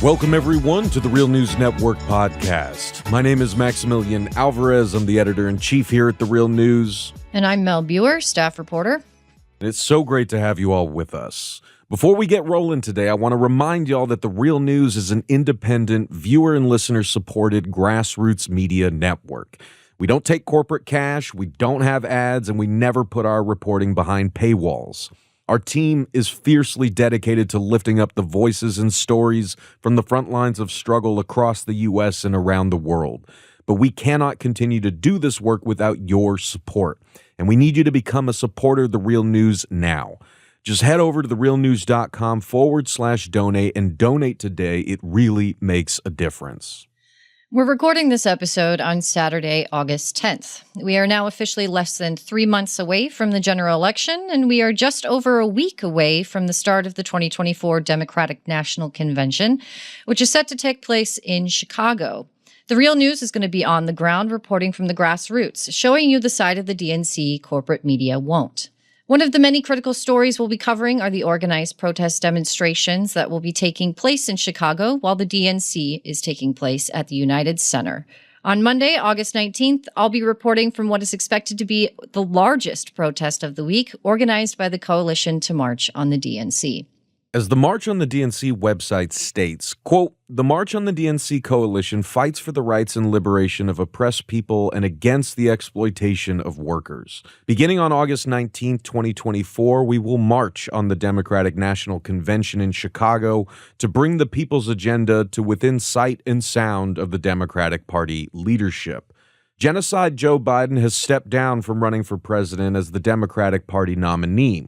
Welcome, everyone, to the Real News Network podcast. My name is Maximilian Alvarez. I'm the editor-in-chief here at The Real News. And I'm Mel Buer, staff reporter. It's so great to have you all with us. Before we get rolling today, I want to remind y'all that The Real News is an independent, viewer and listener-supported grassroots media network. We don't take corporate cash, we don't have ads, and we never put our reporting behind paywalls. Our team is fiercely dedicated to lifting up the voices and stories from the front lines of struggle across the U.S. and around the world. But we cannot continue to do this work without your support. And we need you to become a supporter of The Real News now. Just head over to therealnews.com/donate and donate today. It really makes a difference. We're recording this episode on Saturday, August 10th. We are now officially less than 3 months away from the general election, and we are just over a week away from the start of the 2024 Democratic National Convention, which is set to take place in Chicago. The Real News is going to be on the ground reporting from the grassroots, showing you the side of the DNC corporate media won't. One of the many critical stories we'll be covering are the organized protest demonstrations that will be taking place in Chicago while the DNC is taking place at the United Center. On Monday, August 19th, I'll be reporting from what is expected to be the largest protest of the week, organized by the Coalition to March on the DNC. As the March on the DNC website states, quote, "The March on the DNC Coalition fights for the rights and liberation of oppressed people and against the exploitation of workers. Beginning on August 19, 2024, we will march on the Democratic National Convention in Chicago to bring the people's agenda to within sight and sound of the Democratic Party leadership. Genocide Joe Biden has stepped down from running for president as the Democratic Party nominee.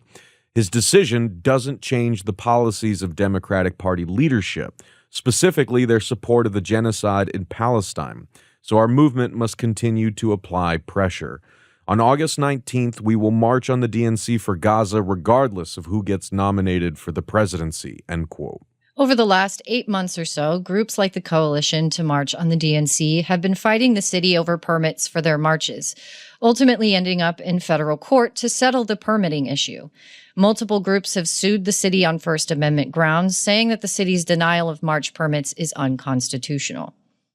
His decision doesn't change the policies of Democratic Party leadership, specifically their support of the genocide in Palestine. So our movement must continue to apply pressure. On August 19th, we will march on the DNC for Gaza regardless of who gets nominated for the presidency," end quote. Over the last 8 months or so, groups like the Coalition to March on the DNC have been fighting the city over permits for their marches, ultimately ending up in federal court to settle the permitting issue. Multiple groups have sued the city on First Amendment grounds, saying that the city's denial of march permits is unconstitutional.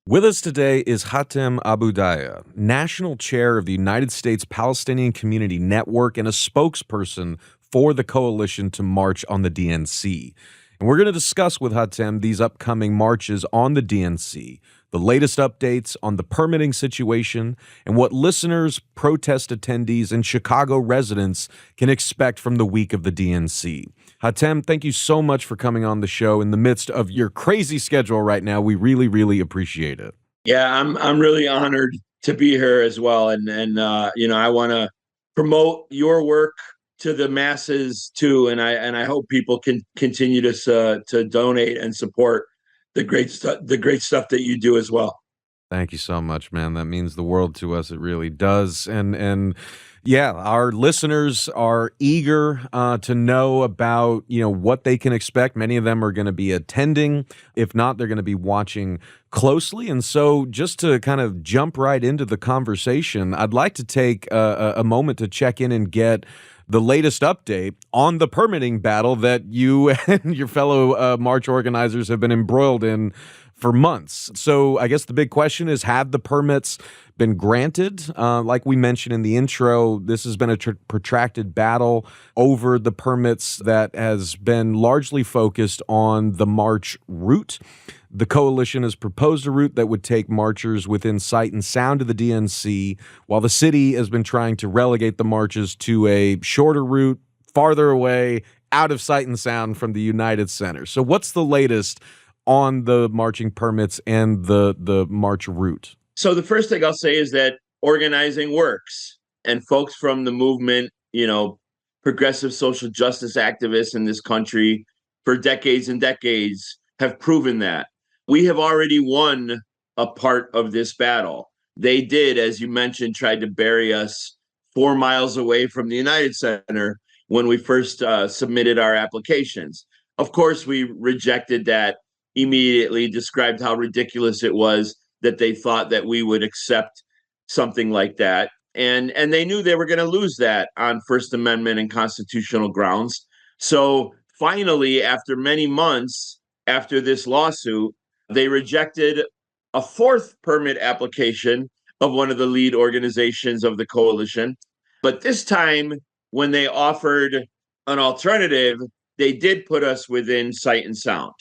With us today is Hatem Abudayyeh, National Chair of the United States Palestinian Community Network and a spokesperson for the Coalition to March on the DNC. And we're going to discuss with Hatem these upcoming marches on the DNC, the latest updates on the permitting situation, and what listeners, protest attendees, and Chicago residents can expect from the week of the DNC. Hatem, thank you so much for coming on the show in the midst of your crazy schedule right now. We really, really appreciate it. Yeah, I'm really honored to be here as well, and I want to promote your work to the masses too, and I hope people can continue to donate and support the great stuff that you do as well. Thank you so much, man. That means the world to us. It really does. And yeah, our listeners are eager to know about, what they can expect. Many of them are going to be attending. If not, they're going to be watching closely. And so just to kind of jump right into the conversation, I'd like to take a moment to check in and get the latest update on the permitting battle that you and your fellow march organizers have been embroiled in for months. So I guess the big question is, have the permits been granted? Like we mentioned in the intro, this has been a protracted battle over the permits that has been largely focused on the march route. The coalition has proposed a route that would take marchers within sight and sound of the DNC, while the city has been trying to relegate the marches to a shorter route, farther away, out of sight and sound from the United Center. So what's the latest on the marching permits and the march route? So the first thing I'll say is that organizing works, and folks from the movement, progressive social justice activists in this country for decades and decades have proven that. We have already won a part of this battle. They did, as you mentioned, tried to bury us 4 miles away from the United Center when we first submitted our applications. Of course, we rejected that immediately, described how ridiculous it was that they thought that we would accept something like that. And they knew they were going to lose that on First Amendment and constitutional grounds. So finally, after many months, after this lawsuit, they rejected a fourth permit application of one of the lead organizations of the coalition. But this time, when they offered an alternative, they did put us within sight and sound.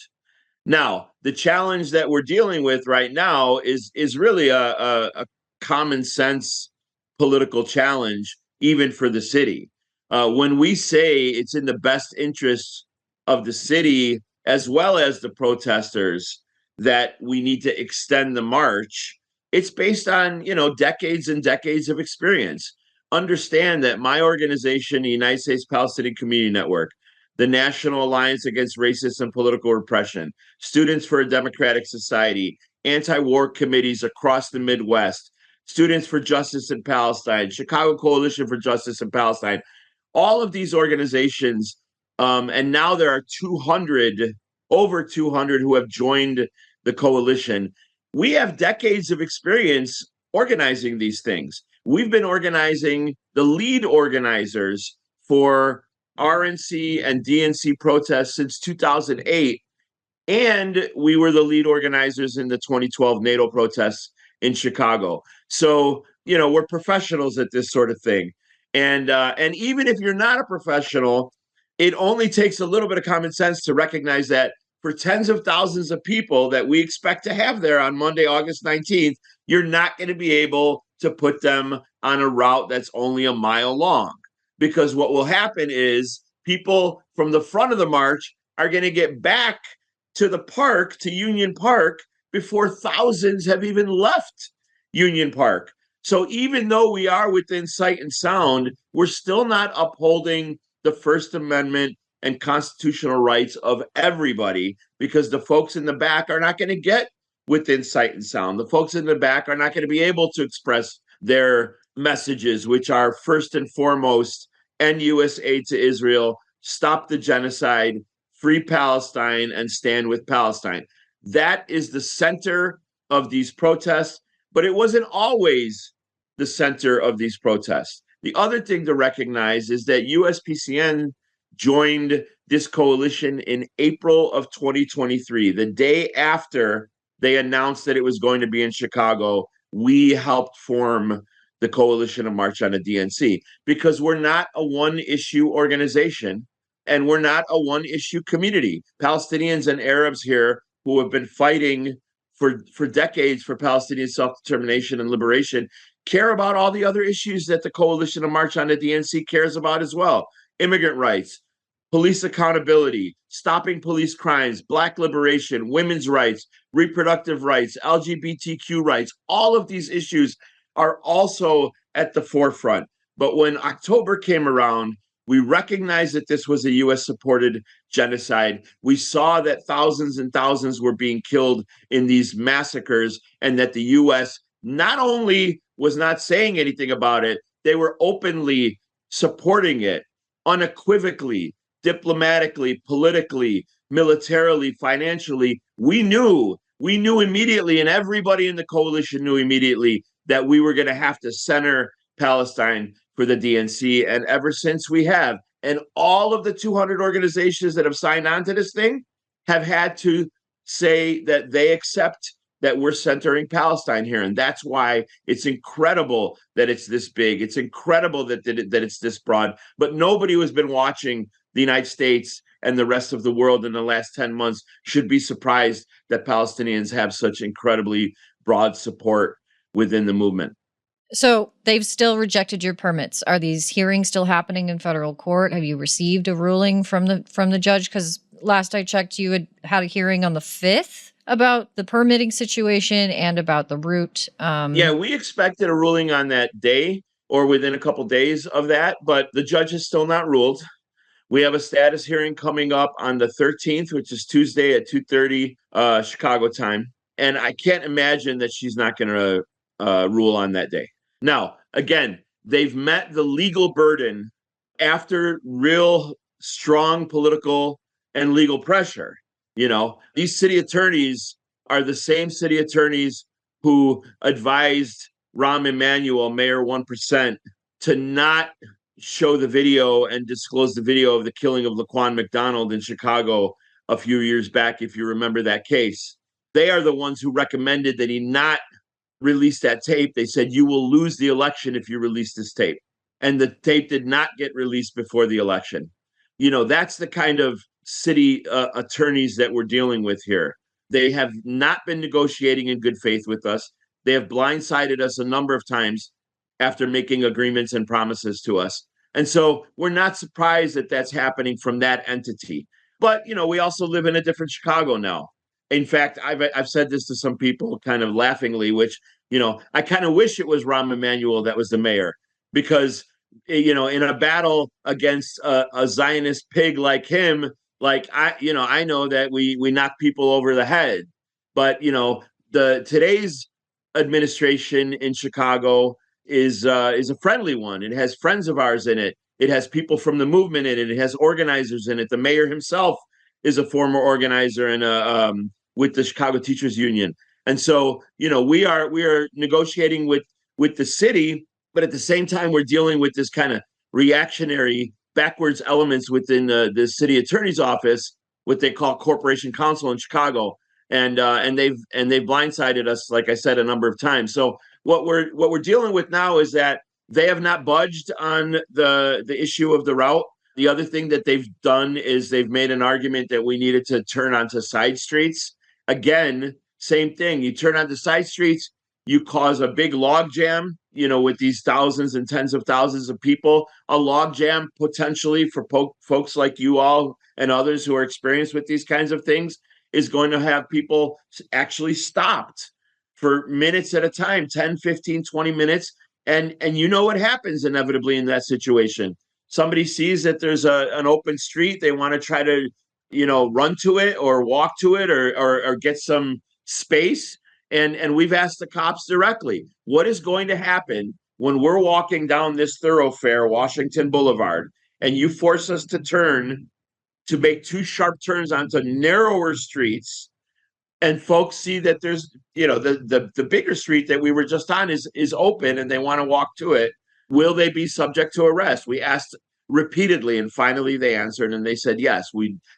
Now, the challenge that we're dealing with right now is really a common sense political challenge, even for the city. When we say it's in the best interest of the city as well as the protesters that we need to extend the march, it's based on, decades and decades of experience. Understand that my organization, the United States Palestinian Community Network, the National Alliance Against Racist and Political Repression, Students for a Democratic Society, anti-war committees across the Midwest, Students for Justice in Palestine, Chicago Coalition for Justice in Palestine, all of these organizations, and now there are over 200 who have joined the coalition. We have decades of experience organizing these things. We've been organizing the lead organizers for RNC and DNC protests since 2008. And we were the lead organizers in the 2012 NATO protests in Chicago. So, we're professionals at this sort of thing. And even if you're not a professional, it only takes a little bit of common sense to recognize that for tens of thousands of people that we expect to have there on Monday, August 19th, you're not going to be able to put them on a route that's only a mile long. Because what will happen is people from the front of the march are going to get back to the park, to Union Park, before thousands have even left Union Park. So even though we are within sight and sound, we're still not upholding the First Amendment and constitutional rights of everybody, because the folks in the back are not going to get within sight and sound. The folks in the back are not going to be able to express their messages, which are first and foremost, end U.S. aid to Israel, stop the genocide, free Palestine, and stand with Palestine. That is the center of these protests, but it wasn't always the center of these protests. The other thing to recognize is that USPCN joined this coalition in April of 2023. The day after they announced that it was going to be in Chicago, we helped form the Coalition of March on the DNC, because we're not a one-issue organization and we're not a one-issue community. Palestinians and Arabs here who have been fighting for decades for Palestinian self-determination and liberation care about all the other issues that the Coalition of March on the DNC cares about as well. Immigrant rights, police accountability, stopping police crimes, Black liberation, women's rights, reproductive rights, LGBTQ rights. All of these issues are also at the forefront. But when October came around, we recognized that this was a U.S.-supported genocide. We saw that thousands and thousands were being killed in these massacres, and that the U.S. not only was not saying anything about it, they were openly supporting it, unequivocally, diplomatically, politically, militarily, financially. We knew immediately, and everybody in the coalition knew immediately, that we were going to have to center Palestine for the DNC. And ever since we have, and all of the 200 organizations that have signed on to this thing have had to say that they accept that we're centering Palestine here. And that's why it's incredible that it's this big. It's incredible that it's this broad. But nobody who has been watching the United States and the rest of the world in the last 10 months should be surprised that Palestinians have such incredibly broad support within the movement. So they've still rejected your permits. Are these hearings still happening in federal court? Have you received a ruling from the judge? Because last I checked, you had a hearing on the 5th about the permitting situation and about the route. Yeah, we expected a ruling on that day or within a couple days of that, but the judge has still not ruled. We have a status hearing coming up on the 13th, which is Tuesday at 2:30 Chicago time. And I can't imagine that she's not going to rule on that day. Now, again, they've met the legal burden after real strong political and legal pressure. These city attorneys are the same city attorneys who advised Rahm Emanuel, Mayor 1%, to not show the video and disclose the video of the killing of Laquan McDonald in Chicago a few years back, if you remember that case. They are the ones who recommended that he not release that tape. They said, you will lose the election if you release this tape. And the tape did not get released before the election. That's the kind of city attorneys that we're dealing with here. They have not been negotiating in good faith with us. They have blindsided us a number of times after making agreements and promises to us. And so we're not surprised that that's happening from that entity. But, we also live in a different Chicago now. In fact, I've said this to some people kind of laughingly, which, I kind of wish it was Rahm Emanuel that was the mayor, because, in a battle against a Zionist pig like him, like I know that we knock people over the head, but today's administration in Chicago is a friendly one. It has friends of ours in it. It has people from the movement in it. It has organizers in it. The mayor himself is a former organizer and with the Chicago Teachers Union. And so, we are negotiating with the city, but at the same time, we're dealing with this kind of reactionary, backwards elements within the city attorney's office, what they call corporation counsel in Chicago, and they've blindsided us, like I said, a number of times. So what we're dealing with now is that they have not budged on the issue of the route. The other thing that they've done is they've made an argument that we needed to turn onto side streets. Again, same thing. You turn onto side streets, you cause a big log jam, with these thousands and tens of thousands of people. A log jam potentially for folks like you all and others who are experienced with these kinds of things is going to have people actually stopped for minutes at a time, 10, 15, 20 minutes. And what happens inevitably in that situation. Somebody sees that there's an open street. They want to try to, run to it or walk to it or get some space. And we've asked the cops directly, what is going to happen when we're walking down this thoroughfare, Washington Boulevard, and you force us to make two sharp turns onto narrower streets, and folks see that there's, the bigger street that we were just on is open and they want to walk to it. Will they be subject to arrest? We asked repeatedly, and finally they answered and they said, yes,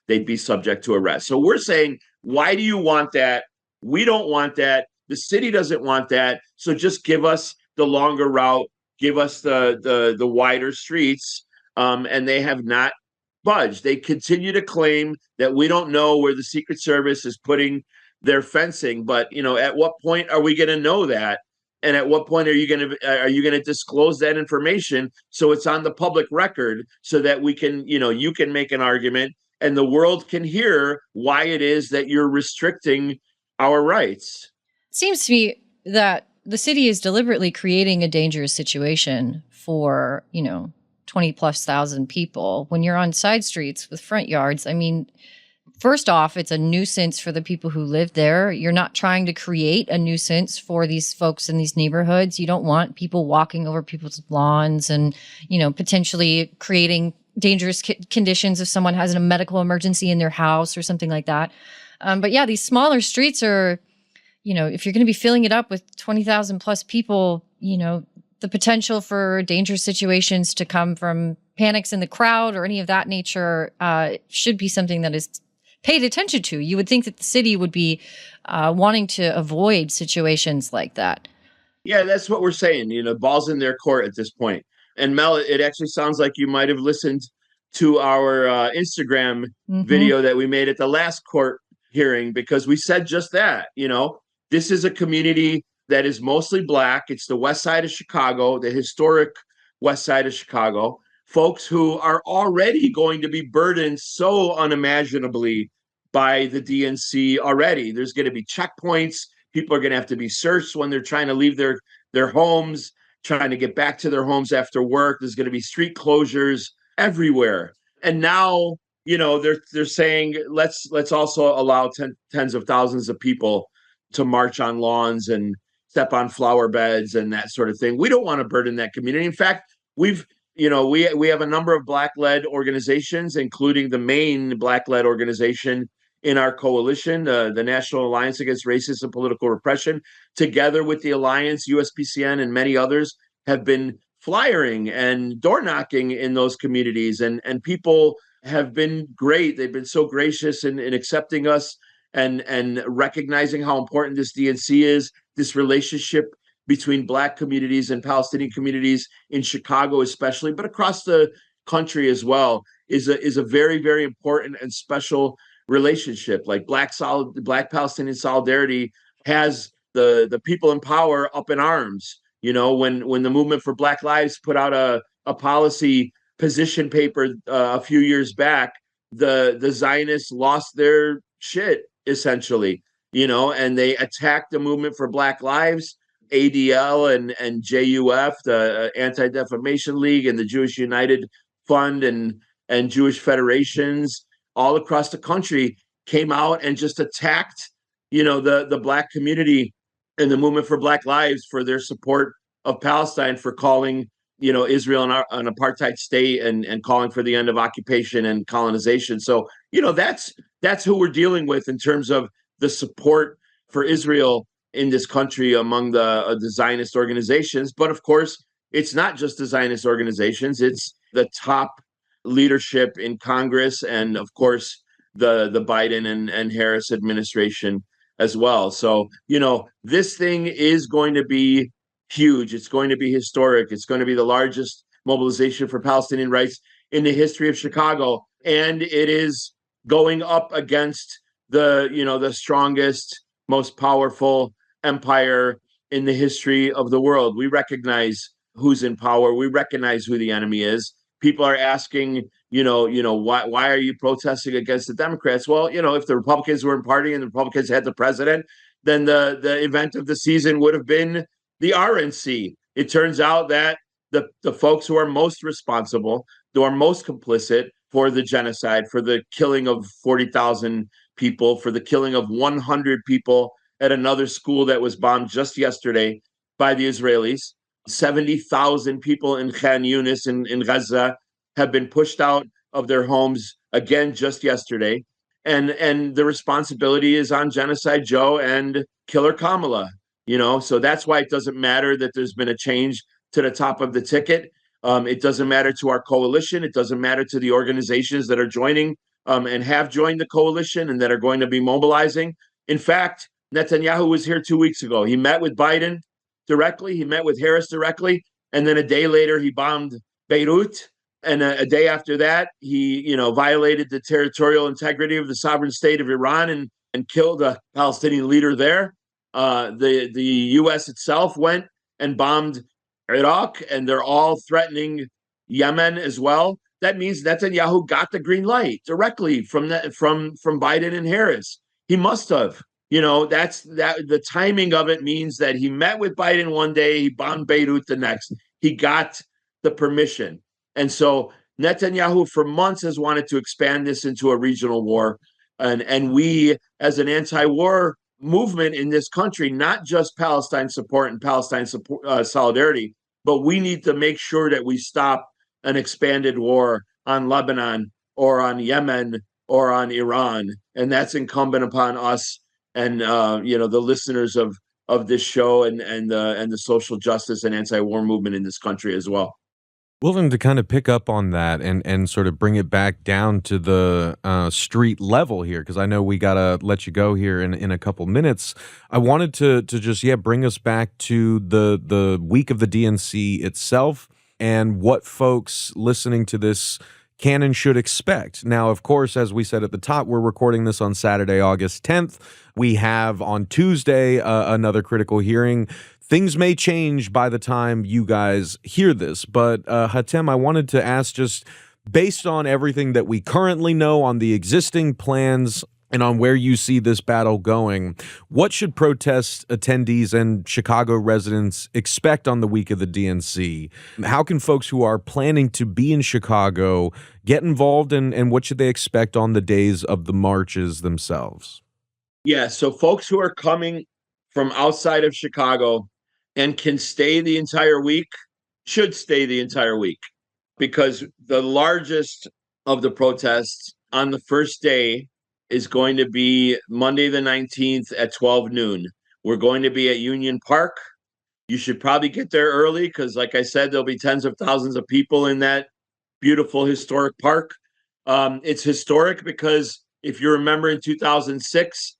they'd be subject to arrest. So we're saying, why do you want that? We don't want that. The city doesn't want that. So just give us the longer route, give us the wider streets. And they have not budged. They continue to claim that we don't know where the Secret Service is putting their fencing. But, at what point are we going to know that? And at what point are you going to disclose that information so it's on the public record so that we can, you can make an argument and the world can hear why it is that you're restricting our rights? It seems to me that the city is deliberately creating a dangerous situation for, 20 plus thousand people when you're on side streets with front yards. I mean, first off, it's a nuisance for the people who live there. You're not trying to create a nuisance for these folks in these neighborhoods. You don't want people walking over people's lawns and, potentially creating dangerous conditions if someone has a medical emergency in their house or something like that. But yeah, these smaller streets are, if you're going to be filling it up with 20,000 plus people, the potential for dangerous situations to come from panics in the crowd or any of that nature should be something that is paid attention to. You would think that the city would be wanting to avoid situations like that. Yeah, that's what we're saying. Ball's in their court at this point. And Mel, it actually sounds like you might have listened to our Instagram video that we made at the last court hearing, because we said just that. This is a community that is mostly Black. It's the west side of Chicago, the historic west side of Chicago. Folks who are already going to be burdened so unimaginably by the DNC already. There's going to be checkpoints. People are going to have to be searched when they're trying to leave their homes, trying to get back to their homes after work. There's going to be street closures everywhere. And now, they're saying, let's also allow tens of thousands of people to march on lawns and step on flower beds and that sort of thing. We don't want to burden that community. In fact, we have a number of Black-led organizations, including the main Black-led organization in our coalition, the National Alliance Against Racist and Political Repression, together with the Alliance, USPCN, and many others, have been flyering and door knocking in those communities. And people have been great. They've been so gracious in accepting us and recognizing how important this DNC is, this relationship between Black communities and Palestinian communities in Chicago especially, but across the country as well, is a very, very important and special relationship. Like Black Palestinian solidarity has the people in power up in arms. You know, when the Movement for Black Lives put out a policy position paper a few years back, the Zionists lost their shit essentially, you know, and they attacked the Movement for Black Lives, ADL and JUF, the Anti-Defamation League, and the Jewish United Fund, and Jewish federations all across the country came out and just attacked, you know, the Black community and the Movement for Black Lives for their support of Palestine, for calling, you know, Israel an apartheid state, and calling for the end of occupation and colonization. So, you know, that's who we're dealing with in terms of the support for Israel in this country among the Zionist organizations. But of course, it's not just the Zionist organizations; it's the top leadership in Congress, and of course, the Biden and Harris administration as well. So, you know, this thing is going to be huge. It's going to be historic. It's going to be the largest mobilization for Palestinian rights in the history of Chicago. And it is going up against the strongest, most powerful empire in the history of the world. We recognize who's in power. We recognize who the enemy is. People are asking, why are you protesting against the Democrats? Well, you know, if the Republicans were in party and the Republicans had the president, then the event of the season would have been the RNC. It turns out that the folks who are most responsible, who are most complicit for the genocide, for the killing of 40,000 people, for the killing of 100 people at another school that was bombed just yesterday by the Israelis. 70,000 people in Khan Yunis in Gaza have been pushed out of their homes again just yesterday. And the responsibility is on Genocide Joe and Killer Kamala. You know, so that's why it doesn't matter that there's been a change to the top of the ticket. It doesn't matter to our coalition. It doesn't matter to the organizations that are joining and have joined the coalition and that are going to be mobilizing. In fact, Netanyahu was here 2 weeks ago. He met with Biden directly. He met with Harris directly. And then a day later, he bombed Beirut. And a day after that, he, violated the territorial integrity of the sovereign state of Iran and killed a Palestinian leader there. The U.S. itself went and bombed Iraq, and they're all threatening Yemen as well. That means Netanyahu got the green light directly from Biden and Harris. He must have. You know, the timing of it means that he met with Biden one day, he bombed Beirut the next. He got the permission. And so Netanyahu for months has wanted to expand this into a regional war. And we, as an anti-war movement in this country, not just Palestine support and Palestine support, solidarity, but we need to make sure that we stop an expanded war on Lebanon or on Yemen or on Iran. And that's incumbent upon us and the listeners of this show and the social justice and anti-war movement in this country as well. Well, then to kind of pick up on that and sort of bring it back down to the street level here, because I know we got to let you go here in a couple minutes. I wanted to just, bring us back to the week of the DNC itself and what folks listening to this can and should expect. Now, of course, as we said at the top, we're recording this on Saturday, August 10th. We have on Tuesday another critical hearing. Things may change by the time you guys hear this, but Hatem, I wanted to ask, just based on everything that we currently know on the existing plans and on where you see this battle going, what should protest attendees and Chicago residents expect on the week of the DNC? How can folks who are planning to be in Chicago get involved, and what should they expect on the days of the marches themselves? Yeah, so folks who are coming from outside of Chicago and can stay the entire week should stay the entire week, because the largest of the protests on the first day is going to be Monday the 19th at 12 noon. We're going to be at Union Park. You should probably get there early because, like I said, there'll be tens of thousands of people in that beautiful historic park. It's historic because if you remember in 2006,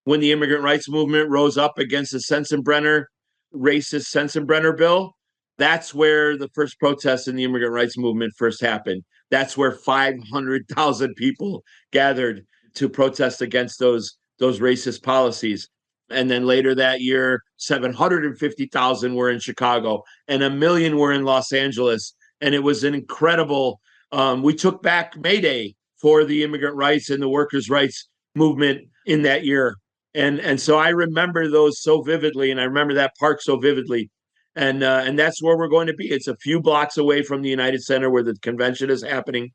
when the immigrant rights movement rose up against the Sensenbrenner, racist Sensenbrenner bill, that's where the first protests in the immigrant rights movement first happened. That's where 500,000 people gathered to protest against those racist policies. And then later that year, 750,000 were in Chicago and 1 million were in Los Angeles. And it was an incredible, we took back May Day for the immigrant rights and the workers' rights movement in that year. And so I remember those so vividly, and I remember that park so vividly. And that's where we're going to be. It's a few blocks away from the United Center where the convention is happening.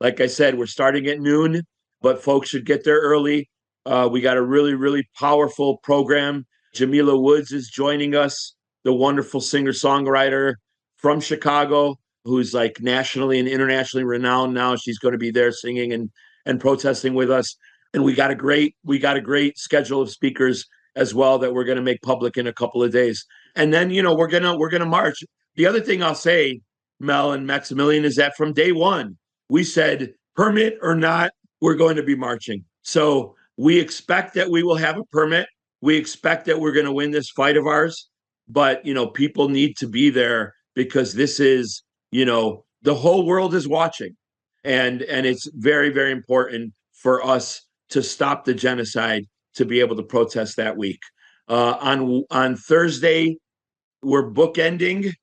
Like I said, we're starting at noon, but folks should get there early. We got a really, really powerful program. Jamila Woods is joining us, the wonderful singer-songwriter from Chicago, who's like nationally and internationally renowned now. She's going to be there singing and protesting with us. And we got a great schedule of speakers as well that we're going to make public in a couple of days. And then, we're gonna march. The other thing I'll say, Mel and Maximilian, is that from day one, we said, permit or not, we're going to be marching. So we expect that we will have a permit. We expect that we're going to win this fight of ours. But, people need to be there because this is, the whole world is watching. And it's very, very important for us to stop the genocide, to be able to protest that week. On Thursday, we're bookending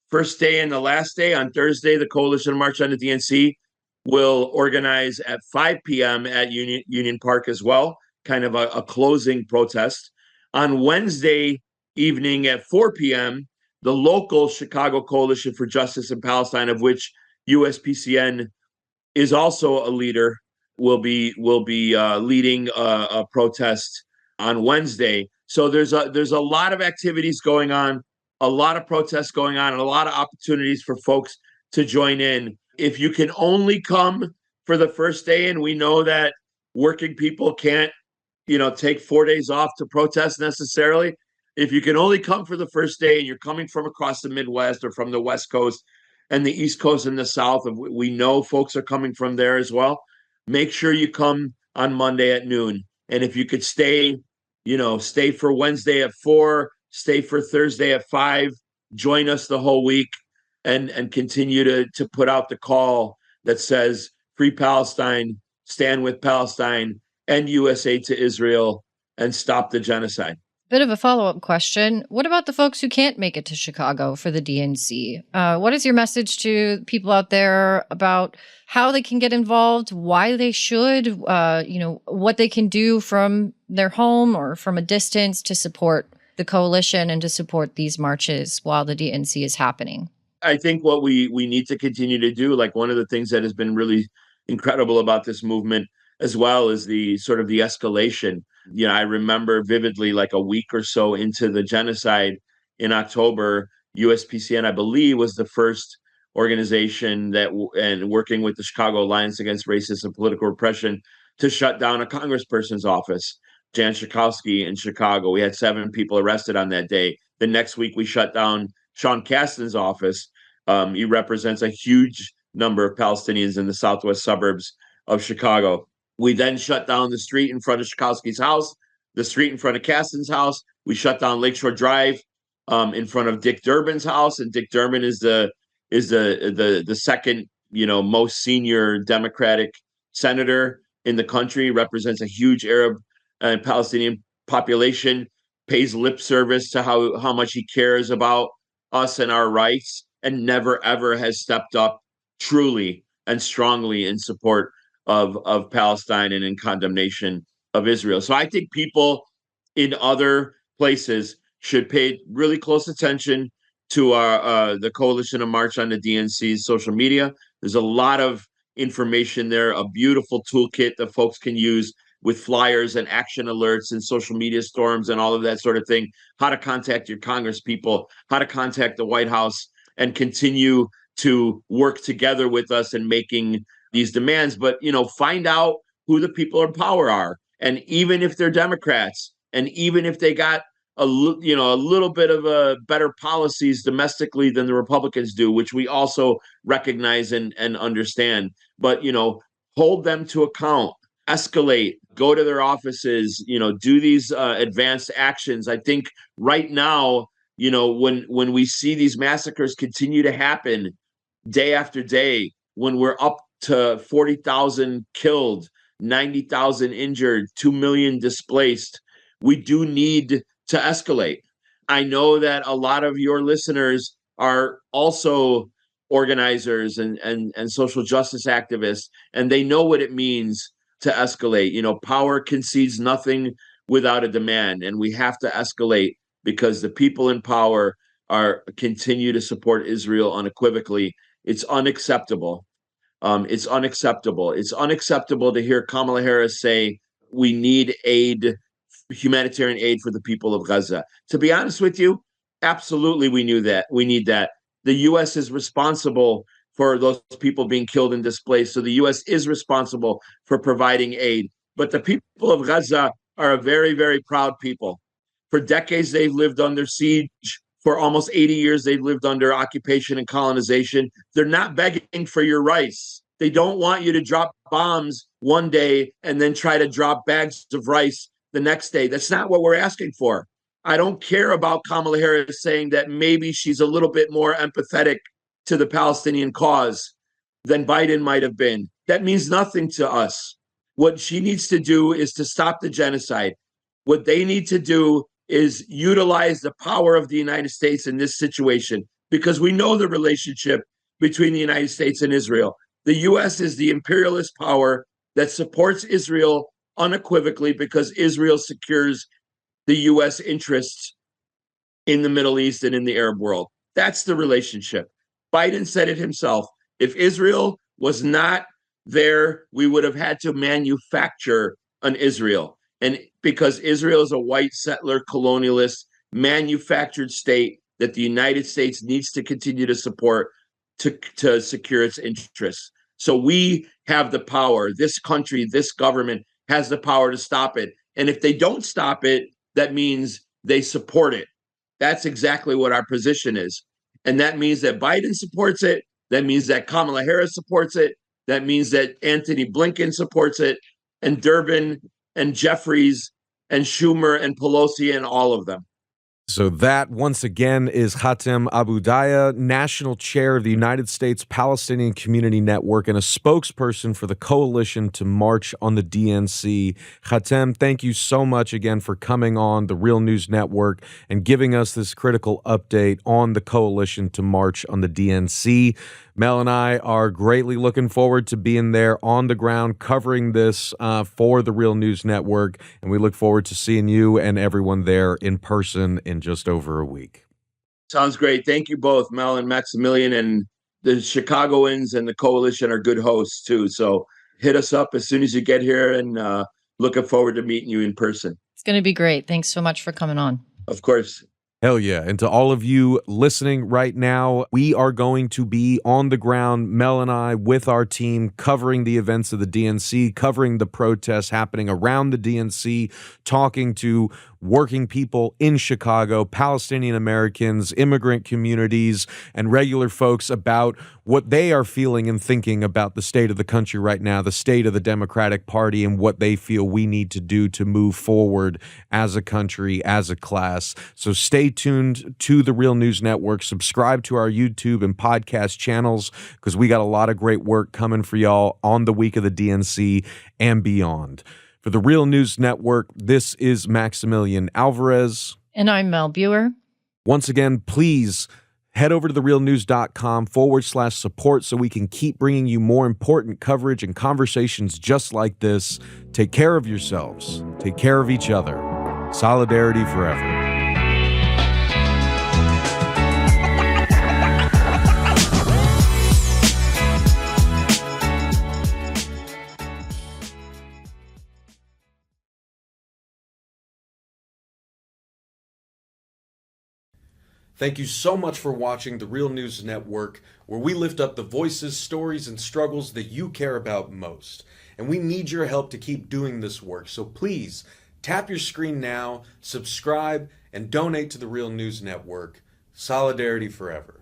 first day and the last day. On Thursday, the Coalition March on the DNC will organize at 5 p.m. at Union Park as well, kind of a closing protest. On Wednesday evening at 4 p.m., the local Chicago Coalition for Justice in Palestine, of which USPCN is also a leader, will be leading a protest on Wednesday. So there's a lot of activities going on, a lot of protests going on, and a lot of opportunities for folks to join in. If you can only come for the first day, and we know that working people can't, take 4 days off to protest necessarily. If you can only come for the first day and you're coming from across the Midwest or from the West Coast and the East Coast and the South, we know folks are coming from there as well. Make sure you come on Monday at noon. And if you could stay for Wednesday at 4, stay for Thursday at 5, join us the whole week and continue to put out the call that says free Palestine, stand with Palestine, end U.S. aid to Israel, and stop the genocide. Bit of a follow-up question. What about the folks who can't make it to Chicago for the DNC? What is your message to people out there about how they can get involved, why they should, what they can do from their home or from a distance to support the coalition and to support these marches while the DNC is happening? I think what we need to continue to do, like one of the things that has been really incredible about this movement as well, is the sort of the escalation. I remember vividly, like a week or so into the genocide in October, USPCN, I believe, was the first organization and working with the Chicago Alliance Against Racist and Political Repression, to shut down a congressperson's office, Jan Schakowsky in Chicago. We had 7 people arrested on that day. The next week, we shut down Sean Casten's office. He represents a huge number of Palestinians in the southwest suburbs of Chicago. We then shut down the street in front of Schakowsky's house, the street in front of Casten's house. We shut down Lakeshore Drive in front of Dick Durbin's house, and Dick Durbin is the second most senior Democratic senator in the country. Represents a huge Arab and Palestinian population. Pays lip service to how much he cares about us and our rights, and never ever has stepped up truly and strongly in support of Palestine and in condemnation of Israel. So I think people in other places should pay really close attention to the Coalition of March on the DNC's social media. There's a lot of information there, a beautiful toolkit that folks can use with flyers and action alerts and social media storms and all of that sort of thing, how to contact your Congress people, how to contact the White House, and continue to work together with us in making these demands. But, find out who the people in power are. And even if they're Democrats, and even if they got a little bit of better policies domestically than the Republicans do, which we also recognize and understand. But, hold them to account, escalate, go to their offices, do these advanced actions. I think right now, when we see these massacres continue to happen day after day, when we're up to 40,000 killed, 90,000 injured, 2 million displaced, we do need to escalate. I know that a lot of your listeners are also organizers and social justice activists, and they know what it means to escalate. Power concedes nothing without a demand, and we have to escalate because the people in power continue to support Israel unequivocally. It's unacceptable. It's unacceptable. It's unacceptable to hear Kamala Harris say we need aid, humanitarian aid for the people of Gaza. To be honest with you, absolutely we knew that. We need that. The U.S. is responsible for those people being killed and displaced. So the U.S. is responsible for providing aid. But the people of Gaza are a very, very proud people. For decades, they've lived under siege. For almost 80 years, they've lived under occupation and colonization. They're not begging for your rice. They don't want you to drop bombs one day and then try to drop bags of rice the next day. That's not what we're asking for. I don't care about Kamala Harris saying that maybe she's a little bit more empathetic to the Palestinian cause than Biden might have been. That means nothing to us. What she needs to do is to stop the genocide. What they need to do is utilize the power of the United States in this situation, because we know the relationship between the United States and Israel. The U.S. is the imperialist power that supports Israel unequivocally because Israel secures the U.S. interests in the Middle East and in the Arab world. That's the relationship. Biden said it himself. If Israel was not there, we would have had to manufacture an Israel. And because Israel is a white settler, colonialist, manufactured state that the United States needs to continue to support to secure its interests. So we have the power. This country, this government has the power to stop it. And if they don't stop it, that means they support it. That's exactly what our position is. And that means that Biden supports it. That means that Kamala Harris supports it. That means that Antony Blinken supports it, and Durbin and Jeffries and Schumer and Pelosi and all of them. So that, once again, is Hatem Abudayyeh, National Chair of the United States Palestinian Community Network and a spokesperson for the coalition to march on the DNC. Hatem, thank you so much again for coming on the Real News Network and giving us this critical update on the coalition to march on the DNC. Mel and I are greatly looking forward to being there on the ground covering this for the Real News Network, and we look forward to seeing you and everyone there in person in just over a week. Sounds great. Thank you both, Mel and Maximilian, and the Chicagoans and the coalition are good hosts too. So hit us up as soon as you get here, and looking forward to meeting you in person. It's going to be great. Thanks so much for coming on. Of course. Hell yeah. And to all of you listening right now, we are going to be on the ground, Mel and I, with our team, covering the events of the DNC, covering the protests happening around the DNC, talking to working people in Chicago, Palestinian Americans, immigrant communities, and regular folks about what they are feeling and thinking about the state of the country right now, the state of the Democratic Party, and what they feel we need to do to move forward as a country, as a class. So stay tuned to the Real News Network. Subscribe to our YouTube and podcast channels, because we got a lot of great work coming for y'all on the week of the DNC and beyond. For the Real News Network, this is Maximilian Alvarez. And I'm Mel Buer. Once again, please head over to therealnews.com/support so we can keep bringing you more important coverage and conversations just like this. Take care of yourselves. Take care of each other. Solidarity forever. Thank you so much for watching the Real News Network, where we lift up the voices, stories, and struggles that you care about most. And we need your help to keep doing this work. So please tap your screen now, subscribe, and donate to the Real News Network. Solidarity forever.